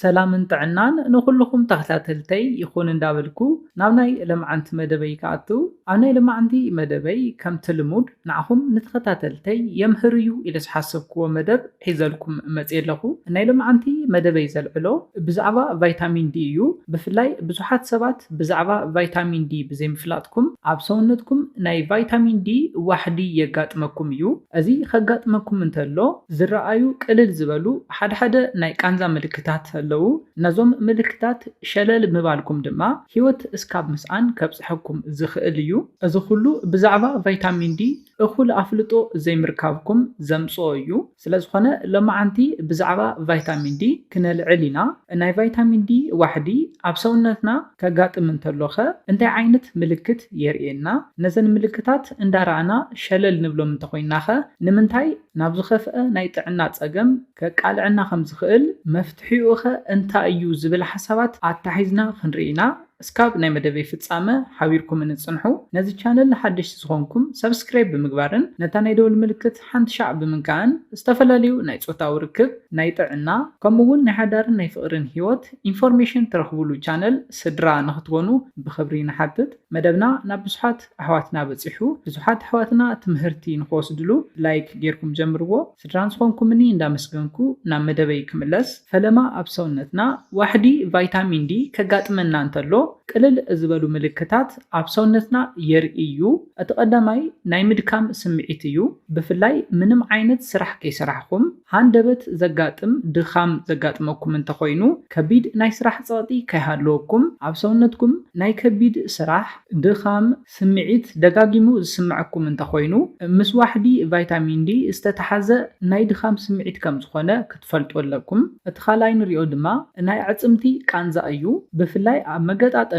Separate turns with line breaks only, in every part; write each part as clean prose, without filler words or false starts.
ሰላምን ጥዕናን ንኩልኩም ተኸታተልተይ ይኹን እንዳበልኩ ናብ ናይ ልምዓንቲ መደበይ ከኣትው ኣብ ናይ ልምዓንቲ መደበይ ከምቲ ልሙድ ንዓኹም ንተኸታተልተይ የምህርዩ ኢለ ዝሓሰብክዎ መደብ ሒዘልኩም መፅእ ኣለኹ። ናይ ልምዓንቲ መደበይ ዘልዕሎ ብዛዕባ ቫይታሚን ዲ እዩ። ብፍላይ ብዙሓት ሰባት ብዛዕባ ቫይታሚን ዲ ብዘይምፍላጥኩም ኣብ ሰውነትኩም ናይ ቫይታሚን ዲ ዋሕዲ የጋጥመኩም እዩ። እዚ ከጋጥመኩም እንተሎ ዝረኣዩ ቅልል ዝበሉ ሓደ ናይ ቃንዛ ምልክታት ኣለዉ። ነዞም ምልክታት ሸለል ምባልኩም ድማ ሂወት እስካብ ምስኣን ከብፅሐኩም ዝኽእል እዩ። እዚ ኩሉ ብዛዕባ ቫይታሚን ዲ እኹል ኣፍልጦ ዘይምርካብኩም ዘምፅኦ እዩ። ስለዝኾነ ሎማዓንቲ ብዛዕባ ቫይታሚን ዲ ክነልዕል ኢና። ናይ ቫይታሚን ዲ ዋሕዲ ኣብ ሰውነትና ከጋጥም እንተሎኸ እንታይ ዓይነት ምልክት የርኤና? ነዘን ምልክታት እንዳረኣና ሸለል ንብሎም እንተኮይናኸ ንምንታይ ናብ ዝኸፍአ ናይ ጥዕና ፀገም ከቃልዕና ከም ዝኽእል መፍትሒኡ ኸ እንታይ እዩ ዝብል ሓሳባት ኣታሒዝና ክንርኢ ኢና። እስካብ ናይ መደበይ ፍጻመ ሓቢርኩም እንጽንሑ። ነዚ ቻነል ሓድሽቲ ዝኾንኩም ሰብስክራይብ ብምግባርን ነታ ናይ ደወል ምልክት ሓንቲ ሻዕ ብምንካዕን ዝተፈላለዩ ናይ ፆታዊ ርክብ፣ ናይ ጥዕና ከምኡውን ናይ ሓዳርን ናይ ፍቕርን ሂወት ኢንፎርሜሽን ትረኽብሉ ቻነል ስድራ ንኽትኮኑ ብኽብሪ ንሓትት። መደብና ናብ ብዙሓት ኣሕዋትና በፂሑ ብዙሓት ኣሕዋትና ትምህርቲ ንኽወስድሉ ላይክ ጌርኩም ጀምርዎ። ስድራን ዝኾንኩምኒ እንዳመስገንኩ ናብ መደበይ ክምለስ። ፈለማ ኣብ ሰውነትና ዋሕዲ ቫይታሚን ዲ ከጋጥመና እንተሎ ቅልል ዝበሉ ምልክታት ኣብ ሰውነትና የርእዩ። እቲ ቀዳማይ ናይ ምድካም ስምዒት እዩ። ብፍላይ ምንም ዓይነት ስራሕ ከይሰራሕኩም ሃንደበት ዘጋጥም ድኻም ዘጋጥመኩም እንተኮይኑ ከቢድ ናይ ስራሕ ፀቕጢ ከይሃለወኩም ኣብ ሰውነትኩም ናይ ከቢድ ስራሕ ድኻም ስምዒት ደጋጊሙ ዝስምዐኩም እንተኮይኑ ምስ ዋሕዲ ቫይታሚን ዲ ዝተተሓዘ ናይ ድኻም ስምዒት ከም ዝኾነ ክትፈልጡ ኣለኩም። እቲ ካልኣይ ንሪኦ ድማ ናይ ኣዕፅምቲ ቃንዛ እዩ። ብፍላይ ኣብ መገጣጠሚ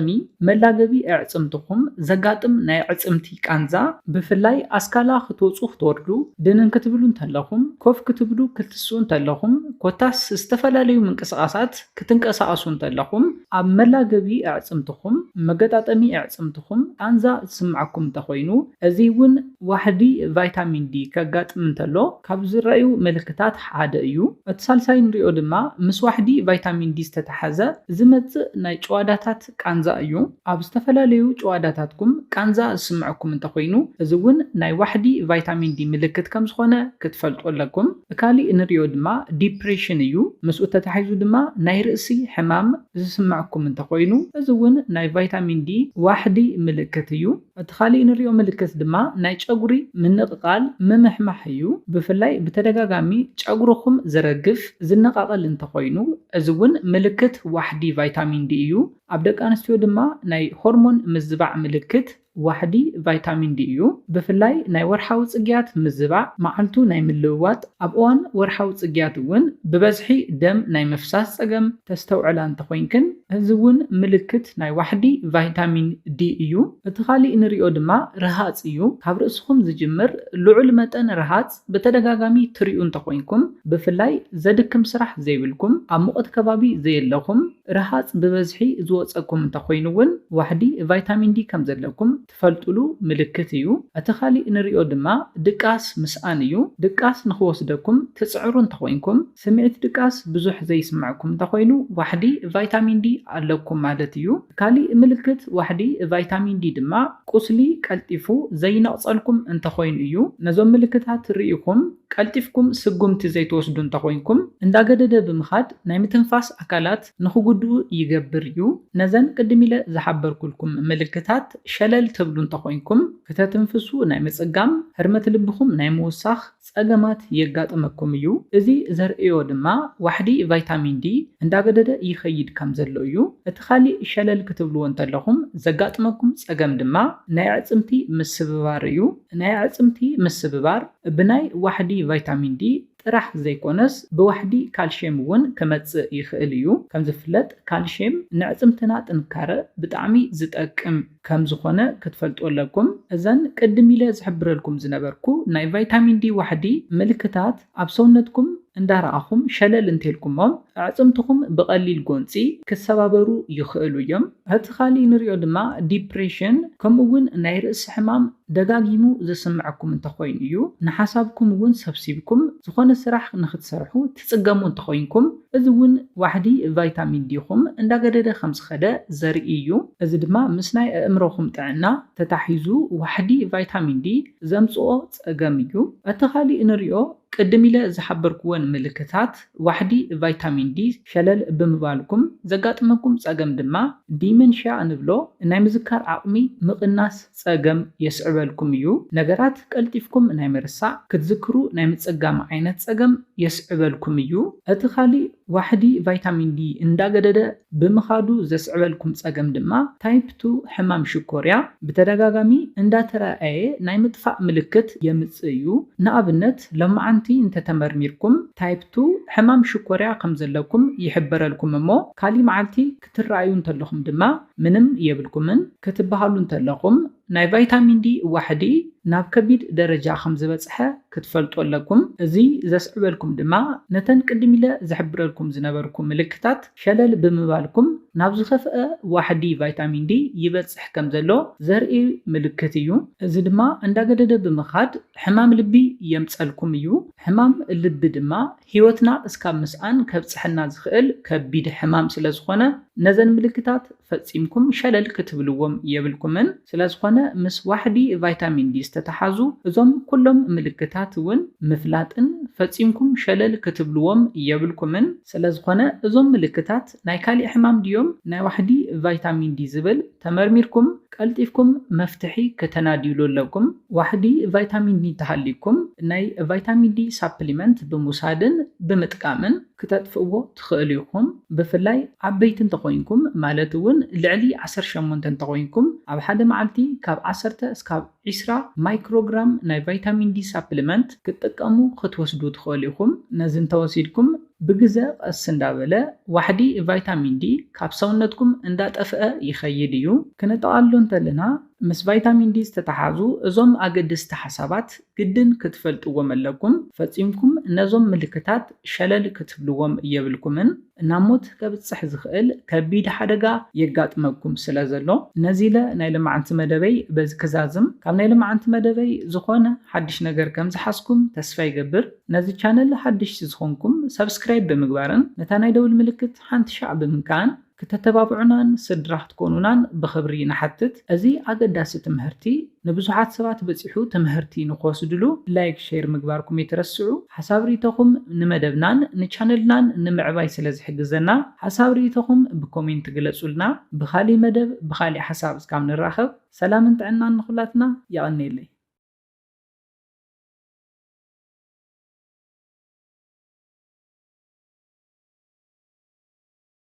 መላገቢ ኣዕፅምትኩም ዘጋጥም ናይ ኣዕፅምቲ ቃንዛ ብፍላይ ኣስካላ ክትወፁ ክትወርዱ ድንን ክትብሉ እንተለኹም ኮፍ ክትብሉ ክትስኡ እንተለኹም ኮታስ ዝተፈላለዩ ምንቅስቃሳት ክትንቀሳቀሱ እንተለኹም ኣብ መላገቢ ኣዕፅምትኩም መገጣጠሚ ኣዕፅምትኩም ቃንዛ ዝስምዓኩም እንተኮይኑ እዚ እውን ዋሕዲ ቫይታሚን ዲ ከጋጥም እንተሎ ካብ ዝረኣዩ ምልክታት ሓደ እዩ። እቲ ሳልሳይ ንሪኦ ድማ ምስ ዋሕዲ ቫይታሚን ዲ ዝተተሓዘ ዝመፅእ ናይ ጭዋዳታት ቃንዛ እዩ። ኣብ ዝተፈላለዩ ጭዋዳታትኩም ቃንዛ ዝስምዐኩም እንተኮይኑ እዚ እውን ናይ ዋሕዲ ቫይታሚን ዲ ምልክት ከም ዝኾነ ክትፈልጡ ኣለኩም። ካሊእ ንሪኦ ድማ ዲፕሬሽን እዩ። ምስኡ ተታሒዙ ድማ ናይ ርእሲ ሕማም ዝስምዐኩም እንተኮይኑ እዚ እውን ናይ ቫይታሚን ዲ ዋሕዲ ምልክት እዩ። እቲ ካሊእ ንሪኦ ምልክት ድማ ናይ ጨጉሪ ምንቕቃል ምምሕማሕ እዩ። ብፍላይ ብተደጋጋሚ ጨጉርኩም ዝረግፍ ዝነቃቀል እንተኮይኑ እዚ እውን ምልክት ዋሕዲ ቫይታሚን ዲ እዩ። ኣብ ደቂ ኣንስትዮ ድማ ናይ ሆርሞን ምዝባዕ ምልክት ዋሕዲ ቫይታሚን ዲ እዩ። ብፍላይ ናይ ወርሓዊ ፅግያት ምዝባዕ መዓልቱ ናይ ምልውዋጥ ኣብ እዋን ወርሓዊ ፅግያት እውን ብበዝሒ ደም ናይ ምፍሳስ ፀገም ተስተውዕላ እንተኮይንክን እዚ እውን ምልክት ናይ ዋሕዲ ቫይታሚን ዲ እዩ። እቲ ካሊእ ንሪኦ ድማ ረሃፅ እዩ። ካብ ርእስኩም ዝጅምር ልዑል መጠን ረሃፅ ብተደጋጋሚ ትሪኡ እንተኮይንኩም ብፍላይ ዘድክም ስራሕ ዘይብልኩም ኣብ ሙቐት ከባቢ ዘየለኹም ረሃፅ ብበዝሒ ዝወፀኩም እንተኮይኑ እውን ዋሕዲ ቫይታሚን ዲ ከም ዘለኩም ትፈልጡሉ ምልክት እዩ። እቲ ካሊእ ንሪኦ ድማ ድቃስ ምስኣን እዩ። ድቃስ ንክወስደኩም ትፅዕሩ እንተኮይንኩም ስምዒት ድቃስ ብዙሕ ዘይስምዐኩም እንተኮይኑ ዋሕዲ ቫይታሚን ዲ ኣለኩም ማለት እዩ። ካሊእ ምልክት ዋሕዲ ቫይታሚን ዲ ድማ ቁስሊ ቀልጢፉ ዘይነቕፀልኩም እንተኮይኑ እዩ። ነዞም ምልክታት ርኢኩም ቀልጢፍኩም ስጉምቲ ዘይተወስዱ እንተኮይንኩም እንዳገደደ ብምኻድ ናይ ምትንፋስ ኣካላት ንክጉድኡ ይገብር እዩ። ነዘን ቅድም ኢለ ዝሓበርኩልኩም ምልክታት ሸለል ትብሉ እንተኮይንኩም ክተትንፍሱ ናይ ምፅጋም ህርመት ልብኩም ናይ ምውሳኽ ፀገማት የጋጥመኩም እዩ። እዚ ዘርእዮ ድማ ዋሕዲ ቫይታሚን ዲ እንዳገደደ ይኸይድ ከም ዘሎ እዩ። እቲ ካሊእ ሸለል ክትብልዎ እንተለኹም ዘጋጥመኩም ፀገም ድማ ናይ ኣዕፅምቲ ምስብባር እዩ። ናይ ኣዕፅምቲ ምስብባር ብናይ ዋሕዲ ቫይታሚን ዲ ጥራሕ ዘይኮነስ ብዋሕዲ ካልሽየም እውን ክመፅእ ይኽእል እዩ። ከም ዝፍለጥ ካልሽየም ንዕፅምትና ጥንካረ ብጣዕሚ ዝጠቅም ከም ዝኾነ ክትፈልጡ ኣለኩም። እዘን ቅድም ኢለ ዝሕብረልኩም ዝነበርኩ ናይ ቫይታሚን ዲ ዋሕዲ ምልክታት ኣብ ሰውነትኩም እንዳረኣኹም ሸለል እንተልኩሞም ኣዕጽምትኩም ብቐሊል ጎንፂ ክሰባበሩ ይኽእሉ እዮም። እቲ ካሊእ ንሪኦ ድማ ዲፕሬሽን ከምኡውን ናይ ርእሲ ሕማም ደጋጊሙ ዝስምዐኩም እንተኮይኑ እዩ ንሓሳብኩም እውን ሰብሲብኩም ዝኾነ ስራሕ ንክትሰርሑ ትጽገሙ እንተኮይንኩም እዚ እውን ዋሕዲ ቫይታሚን ዲኹም እንዳገደደ ከም ዝኸደ ዘርኢ እዩ። እዚ ድማ ምስ ናይ ኣእምሮኹም ጥዕና ተታሒዙ ዋሕዲ ቫይታሚን ዲ ዘምጽኦ ጸገም እዩ። እቲ ካሊእ ንሪኦ ቅድም ኢለ ዝሓበርክዎን ምልክታት ዋሕዲ ቫይታሚን ዲ ሸለል ብምባልኩም ዘጋጥመኩም ጸገም ድማ ዲመንሽያ እንብሎ ናይ ምዝካር ዓቕሚ ምቕናስ ጸገም የስዕበልኩም እዩ። ነገራት ቀልጢፍኩም ናይ ምርሳዕ ክትዝክሩ ናይ ምጽጋም ዓይነት ጸገም የስዕበልኩም እዩ። እቲ ካሊእ ዋሕዲ ቫይታሚን ዲ እንዳገደደ ብምኻዱ ዘስዕበልኩም ጸገም ድማ ታይፕ 2 ሕማም ሽኮርያ ብተደጋጋሚ እንዳተረኣየ ናይ ምጥፋእ ምልክት የምጽእ እዩ። ንኣብነት ለማዓንቲ እንተተመርሚርኩም ታይፕ 2 ሕማም ሽኮርያ ከም ዘለኩም ይሕበረልኩም እሞ ካሊእ መዓልቲ ክትረኣዩ እንተለኹም ድማ ምንም የብልኩምን ክትበሃሉ እንተለኹም ናይ ቫይታሚን ዲ ዋሕዲ ናብ ከቢድ ደረጃ ከም ዝበጽሐ ክትፈልጡ ኣለኩም። እዚ ዘስዕበልኩም ድማ ነተን ቅድም ኢለ ዝሕብረልኩም ዝነበርኩም ምልክታት ሸለል ብምባልኩም ናብ ዝኸፍአ ዋሕዲ ቫይታሚን ዲ ይበጽሕ ከም ዘሎ ዘርኢ ምልክት እዩ። እዚ ድማ እንዳገደደ ብምኻድ ሕማም ልቢ የምጸልኩም እዩ። ሕማም ልቢ ድማ ህይወትና እስካብ ምስኣን ከብጽሐና ዝኽእል ከቢድ ሕማም ስለ ዝኾነ ነዘን ምልክታት ፈጺምኩም ሸለል ክትብልዎም የብልኩምን። ስለዝኾነ ምስ ዋሕዲ ቫይታሚን ዲ ዝተተሓዙ እዞም ኩሎም ምልክታት እውን ምፍላጥን ፈጺምኩም ሸለል ክትብልዎም የብልኩምን። ስለዝኾነ እዞም ምልክታት ናይ ካሊእ ሕማም ድዮም ናይ ዋሕዲ ቫይታሚን ዲ ዝብል ተመርሚርኩም ቀልጢፍኩም መፍትሒ ከተናድይሉ ኣለኩም። ዋሕዲ ቫይታሚን ዲ ተሃሊኩም ናይ ቫይታሚን ዲ ሳፕሊመንት ብምውሳድን ብምጥቃምን ክተጥፍእዎ ትኽእሉ ኢኹም። ብፍላይ ዓበይቲ እንተኮይንኩም ማለት እውን ልዕሊ 18 እንተኮይንኩም ኣብ ሓደ መዓልቲ ካብ 10 እስካብ 20 ማይክሮግራም ናይ ቫይታሚን ዲ ሳፕሊመንት ክትጥቀሙ ክትወስዱ ትኽእሉ ኢኹም። ነዚ እንተወሲድኩም ብግዘ ቀስ እንዳበለ ዋሕዲ ቫይታሚን ዲ ካብ ሰውነትኩም እንዳጠፍአ ይኸይድ እዩ። ክነጠቃሎ እንተለና ምስ ቫይታሚን ዲ ዝተተሓዙ እዞም ኣገደስቲ ሓሳባት ግድን ክትፈልጥዎም ኣለኩም። ፈጺምኩም ነዞም ምልክታት ሸለል ክትብልዎም የብልኩምን። ናብ ሞት ከብጽሕ ዝኽእል ከቢድ ሓደጋ የጋጥመኩም ስለ ዘሎ ነዚ ኢለ ናይ ልምዓንቲ መደበይ በዚ ክዛዝም ካብ ናይ ልምዓንቲ መደበይ ዝኾነ ሓድሽ ነገር ከም ዝሓስኩም ተስፋ ይገብር። ነዚ ቻነል ሓድሽቲ ዝኾንኩም ሰብስክራይብ ብምግባርን ነታ ናይ ደውል ምልክት ሓንቲ ሻዕ ብምንካን ክተተባብዑናን ስድራ ክትኮኑናን ብኽብሪ ንሓትት። እዚ ኣገዳሲ ትምህርቲ ንብዙሓት ሰባት በፂሑ ትምህርቲ ንኽወስድሉ ላይክ ሼር ምግባርኩም ይትረስዑ። ሓሳብ ሪኢቶኹም ንመደብናን ንቻነልናን ንምዕባይ ስለ ዝሕግዘና ሓሳብ ሪኢቶኹም ብኮሜንት ግለጹልና። ብኻሊእ መደብ ብኻሊእ ሓሳብ እስካብ ንራኸብ ሰላምን ጥዕናን ንኹላትና ይቐኒየለይ።